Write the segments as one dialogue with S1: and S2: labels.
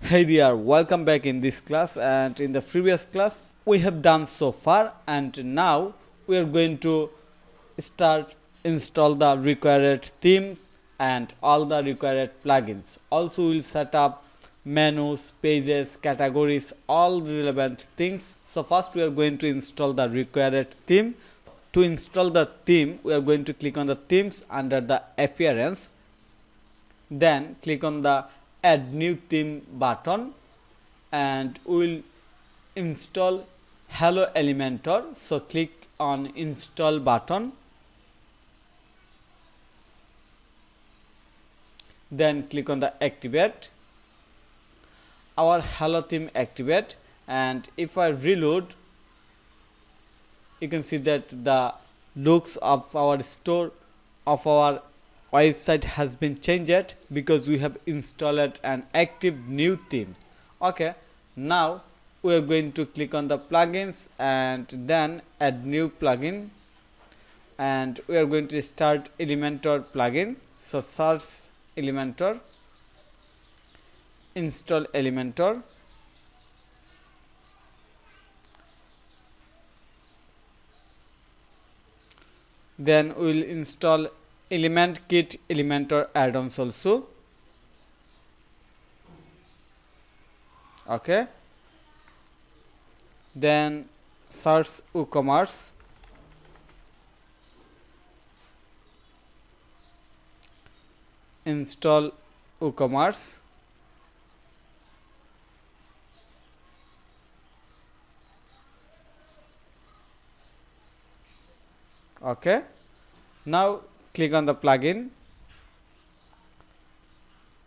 S1: Hey there, welcome back in this class. And in the previous class we have done so far, and now we are going to start install the required themes and all the required plugins. Also we'll set up menus, pages, categories, all relevant things. So first we are going to install the required theme. To install the theme, we are going to click on the themes under the appearance, then click on the add new theme button, and we will install Hello Elementor. So click on install button, then click on the activate. Our Hello theme activate, and if I reload, you can see that the looks of our store of our website has been changed because we have installed an active new theme. Okay, now we are going to click on the plugins and then add new plugin, and we are going to start Elementor plugin. So search Elementor, install Elementor, then we will install Element Kit Elementor add-ons also. Okay, then search WooCommerce, install WooCommerce, okay. Now click on the plugin,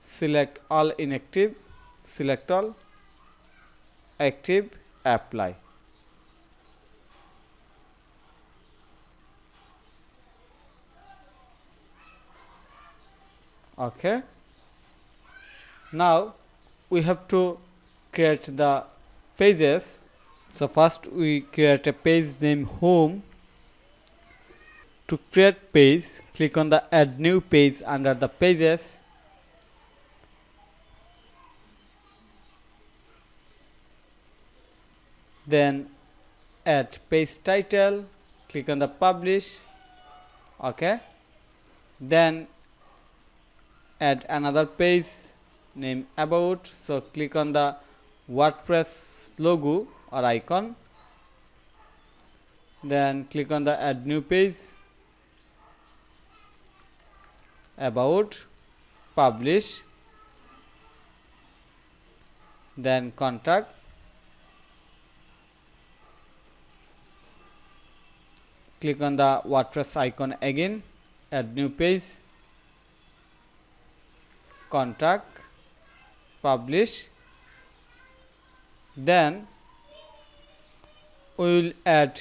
S1: select all inactive, select all, active, apply. Okay, now we have to create the pages. So first we create a page name home. To create page, click on the add new page under the pages, then add page title, click on the publish. Okay, then add another page name about. So click on the WordPress logo or icon, then click on the add new page, about, publish, then contact, click on the WordPress icon again, add new page, contact, publish. Then we will add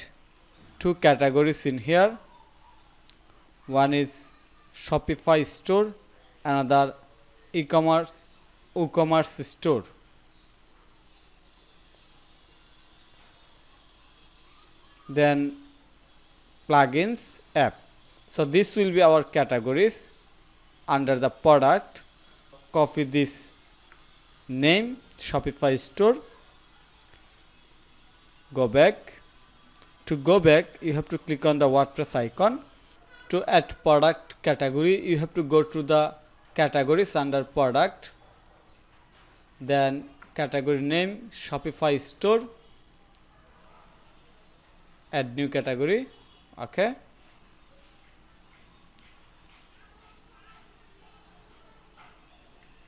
S1: two categories in here. One is Shopify store, another Ecommerce WooCommerce store. Then plugins app. So this will be our categories. Under the product, copy this name Shopify store, go back. To go back, you have to click on the WordPress icon. To add product category, you have to go to the categories under product, then category name Shopify store, add new category. Okay,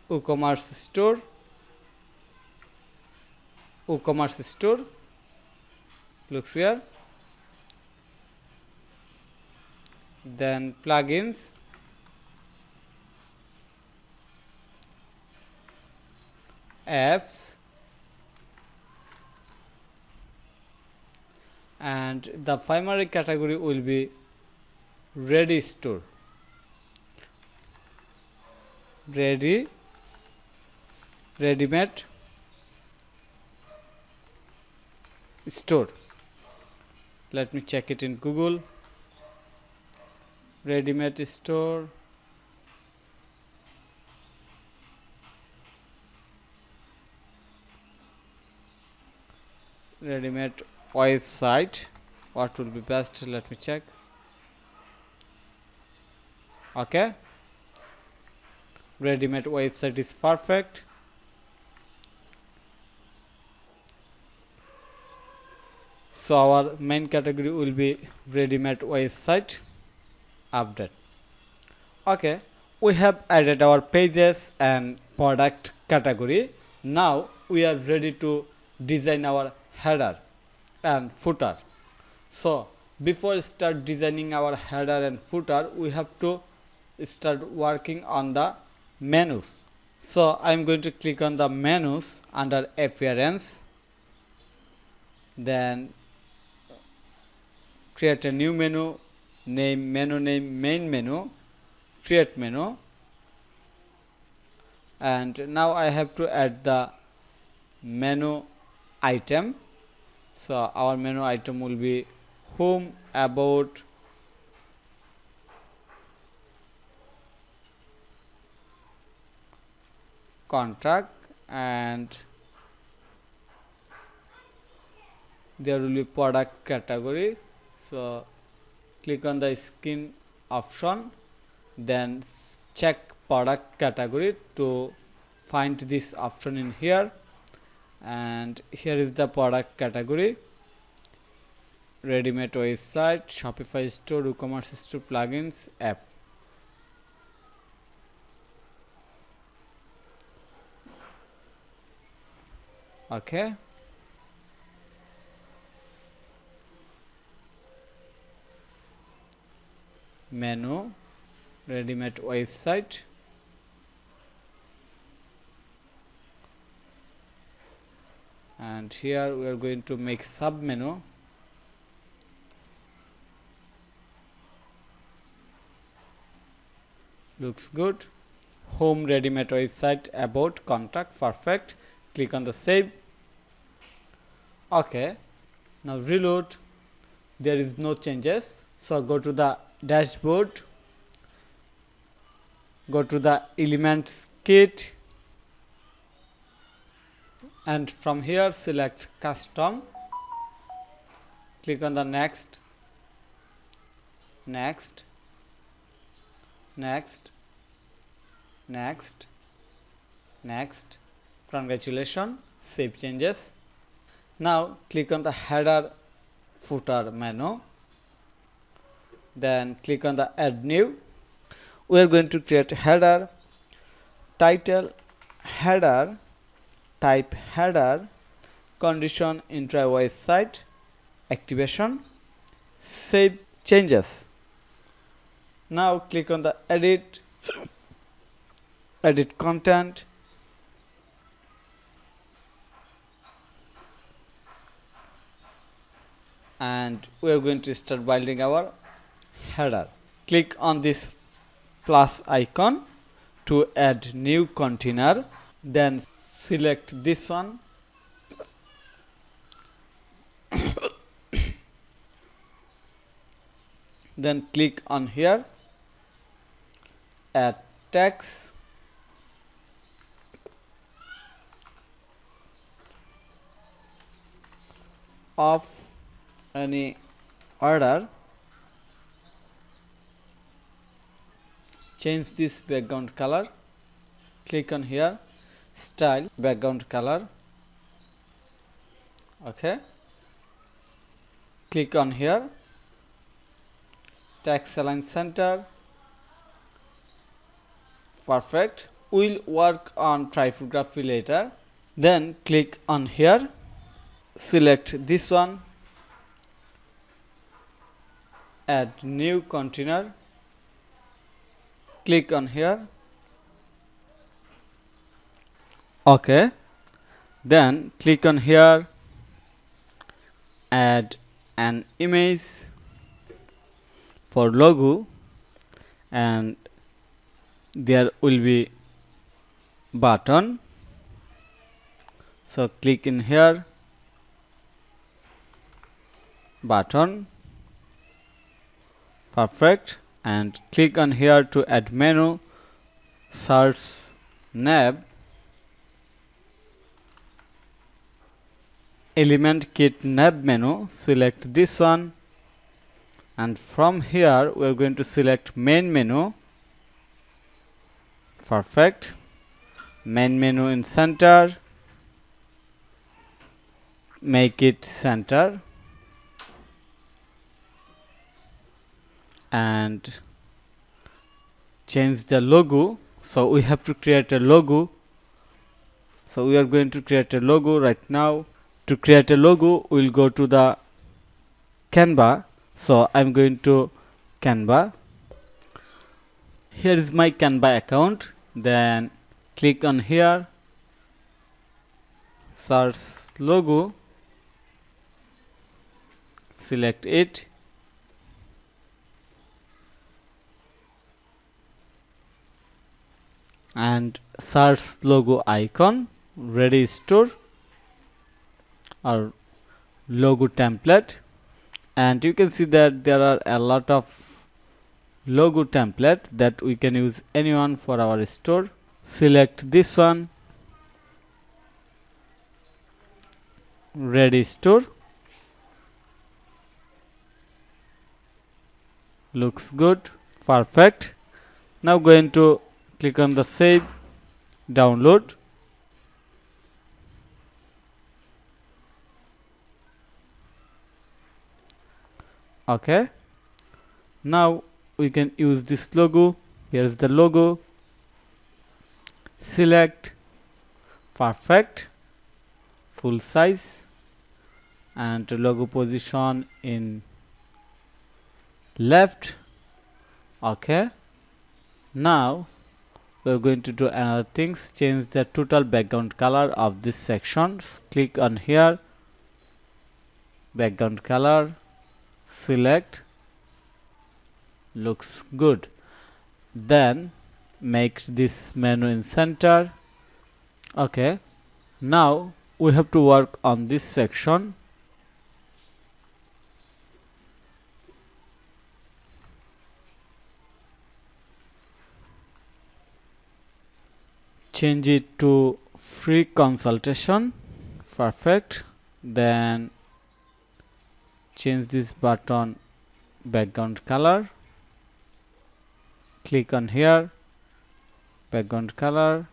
S1: WooCommerce store, WooCommerce store, looks here. Then plugins, apps, and the primary category will be ready store, ready, ready-made store. Let me check it in Google. Ready-made store, ready-made website. What will be best? Let me check. Okay, ready-made website is perfect. So our main category will be ready-made website update. Okay, we have added our pages and product category. Now we are ready to design our header and footer. So before start designing our header and footer, we have to start working on the menus. So I'm going to click on the menus under appearance, then create a new menu, menu name main menu, create menu, and now I have to add the menu item. So our menu item will be home, about, contact, and there will be product category. So click on the skin option, then check product category to find this option in here, and here is the product category: ready-made website, Shopify store, WooCommerce store, plugins, app. Okay, menu, ready-made website, and here we are going to make sub menu. Looks good. Home, ready-made website, about, contact, perfect. Click on the save. Okay, now reload. There is no changes. So go to the dashboard, go to the elements kit, and from here select custom. Click on the next, next, next, next, next. Congratulations, save changes. Now click on the header footer menu, then click on the add new. We are going to create header, title header, type header, condition intro website, activation, save changes. Now click on the edit, edit content, and we are going to start building our header. Click on this plus icon to add new container, then select this one, then click on here, add text, of any order, change this background color, click on here, style, background color. Okay, click on here, text align center, perfect. We'll work on typography later. Then click on here, select this one, add new container, click on here. Okay, then click on here, add an image for logo, and there will be button. So click in here, button, perfect, and click on here to add menu, search nav, element kit nav menu, select this one, and from here we are going to select main menu. Perfect. Main menu in center, make it center, and change the logo. So we have to create a logo. So we are going to create a logo right now. To create a logo, we'll go to the Canva. So I'm going to Canva. Here is my Canva account. Then click on here, search logo, select it, and search logo icon, ready store or logo template, and you can see that there are a lot of logo template that we can use anyone for our store. Select this one, ready store, looks good, perfect. Now going to click on the save, download. Okay, now we can use this logo. Here is the logo, select, perfect, full size, and logo position in left. Okay, now we are going to do another things, change the total background color of this section. Click on here, background color, select, looks good. Then make this menu in center. Okay, now we have to work on this section. Change it to free consultation. Perfect. Then change this button background color. Click on here, background color,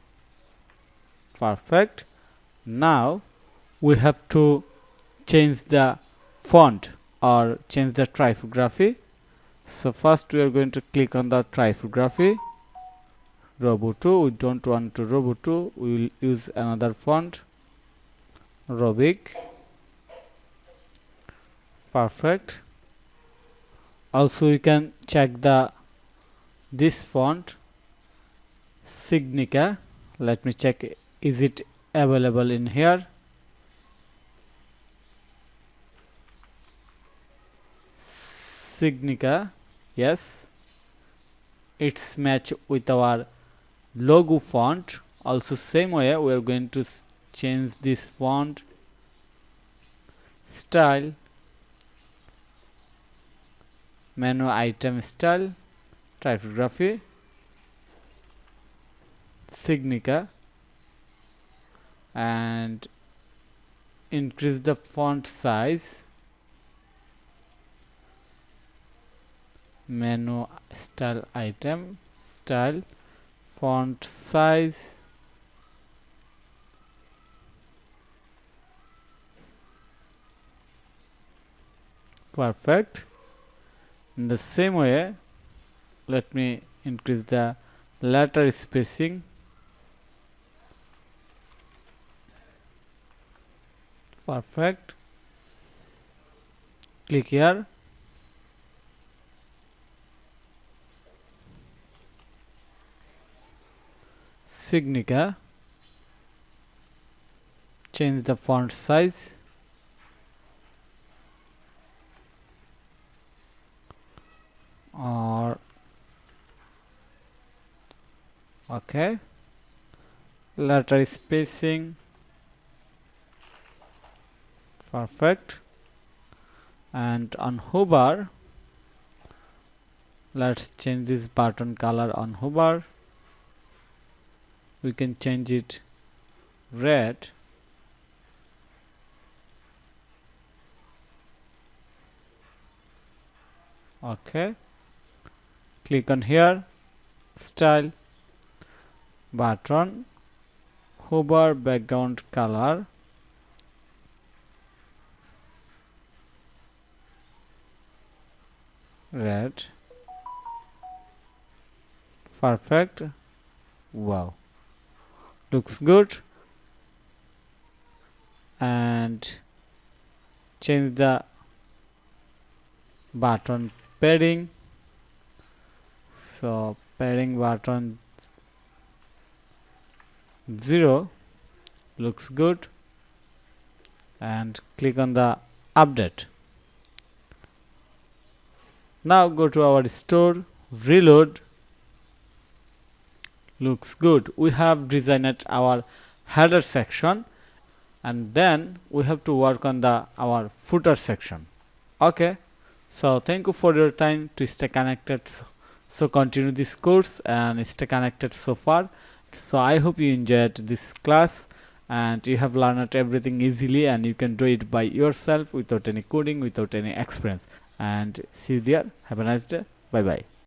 S1: perfect. Now we have to change the font or change the typography. So first we are going to click on the typography, Roboto. We don't want to Roboto, we will use another font, Robic. Perfect. Also you can check this font, Signica. Let me check, is it available in here? Signica, yes, it's match with our logo font. Also same way we are going to change this font style, menu item style, typography, Signica, and increase the font size, menu style item style, font size, perfect. In the same way, let me increase the letter spacing, perfect. Click here, Signica, change the font size, or okay, letter spacing, perfect. And on hover, let's change this button color on hover. We can change it red, Okay, click on here, style, button, hover background color, red, perfect. Wow, looks good. And change the button padding, so padding button 0 looks good, and click on the update. Now go to our store, reload, looks good. We have designed our header section, and then we have to work on our footer section. Okay, so thank you for your time to stay connected. So continue this course and stay connected so far. So I hope you enjoyed this class and you have learned everything easily, and you can do it by yourself without any coding, without any experience. And see you there. Have a nice day. Bye bye.